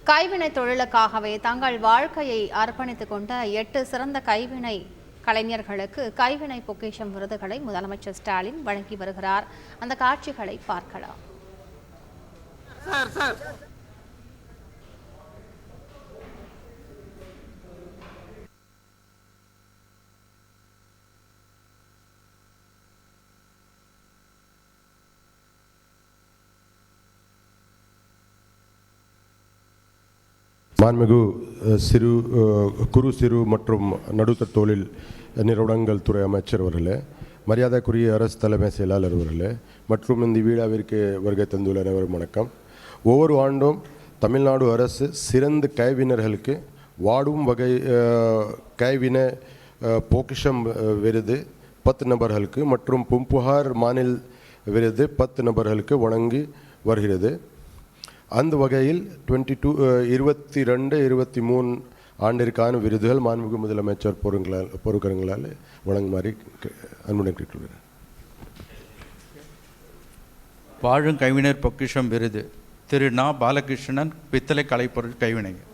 கைவினை தொழிலுக்காகவே தங்கள் வாழ்க்கையை அர்ப்பணித்துக் கொண்ட 8 சிறந்த கைவினை கலைஞர்களுக்கு கைவினை பொக்கிஷம் விருதுகளை முதலமைச்சர் ஸ்டாலின் வழங்கி வருகிறார். அந்த காட்சிகளை பார்க்கலாம். மாண்புமிகு குறு சிறு மற்றும் நடுத்தர தொழில் நிறுவனங்கள் துறை அமைச்சர் அவர்களே, மரியாதைக்குரிய அரசு தலைமை செயலாளர் அவர்களே மற்றும் இந்த விழாவிற்கு வருகை தந்துள்ள அனைவரும் வணக்கம். ஒவ்வொரு ஆண்டும் தமிழ்நாடு அரசு சிறந்த கைவினர்களுக்கு வாடும் வகை கைவினை பொக்கிஷம் விருது 10 நபர்களுக்கு மற்றும் பூம்புகார் மாநில விருது 10 நபர்களுக்கு வழங்கி வருகிறது. அந்த வகையில் 22-23 ஆண்டிற்கான விருதுகள் மாண்புமிகு முதலமைச்சர் பொறுக்கங்களால் வழங்குமாறு அன்புடன் கேட்டுள்ளனர். வாழும் கைவினர் பொக்கிஷம் விருது திரு நா. பாலகிருஷ்ணன், பித்தளை கலைப்பொருள் கைவினைஞர்.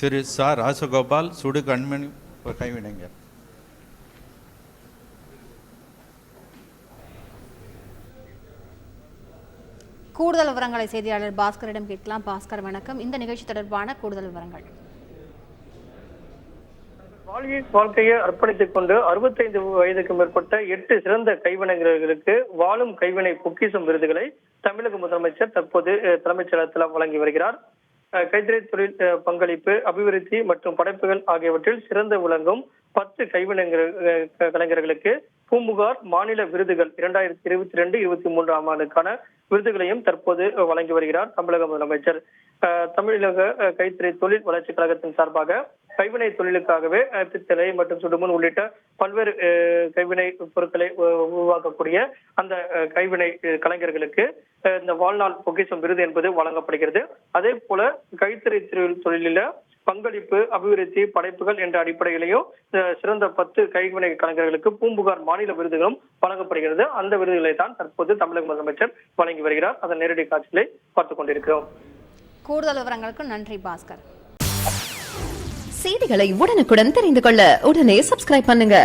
திரு சா. ராசகோபால், சுடு கண்மணி கைவினைஞர். கூடுதல் விவரங்களை செய்தியாளர் பாஸ்கரிடம் கேட்கலாம். பாஸ்கர் வணக்கம். இந்த நிகழ்ச்சி தொடர்பான கூடுதல் விவரங்கள். வாழ்க்கையை அர்ப்பணித்துக் கொண்டு 65 வயதுக்கு மேற்பட்ட 8 சிறந்த கைவினைஞர்களுக்கு வாழும் கைவினை பொக்கிஷம் விருதுகளை தமிழக முதலமைச்சர் தற்போது தலைமைச் செயலகத்தில் வழங்கி வருகிறார். கைத்தறி தொழில் பங்களிப்பு, அபிவிருத்தி மற்றும் படைப்புகள் ஆகியவற்றில் சிறந்த விளங்கும் 10 கைவினை கலைஞர்களுக்கு பூம்புகார் மாநில விருதுகள் 2022-23 ஆண்டுக்கான விருதுகளையும் தற்போது வழங்கி வருகிறார் தமிழக முதலமைச்சர். தமிழக கைத்தறி தொழில் வளர்ச்சி கழகத்தின் சார்பாக கைவினை தொழிலுக்காகவே பித்தளை மற்றும் சுடுமண் உள்ளிட்ட பல்வேறு கைவினை பொருட்களை உருவாக்கக்கூடிய அந்த கைவினை கலைஞர்களுக்கு இந்த வாழ்நாள் பொக்கிஷம் விருது என்பது வழங்கப்படுகிறது. அதே போல கைத்தறி தொழிலில பங்களிப்பு, அபிவிருத்தி, படைப்புகள் என்ற அடிப்படையிலேயும் சிறந்த 10 கைவினை கலைஞர்களுக்கு பூம்புகார் மாநில விருதுகளும் வழங்கப்படுகிறது. அந்த விருதுகளை தான் தற்போது தமிழக முதலமைச்சர் வழங்கி வருகிறார். அதன் நேரடி காட்சிகளை பார்த்துக் கொண்டிருக்கிறோம். கூடுதல் விவரங்களுக்கு நன்றி பாஸ்கர். செய்திகளை உடனுக்குடன் தெரிந்து கொள்ள உடனே சப்ஸ்கிரைப் பண்ணுங்க.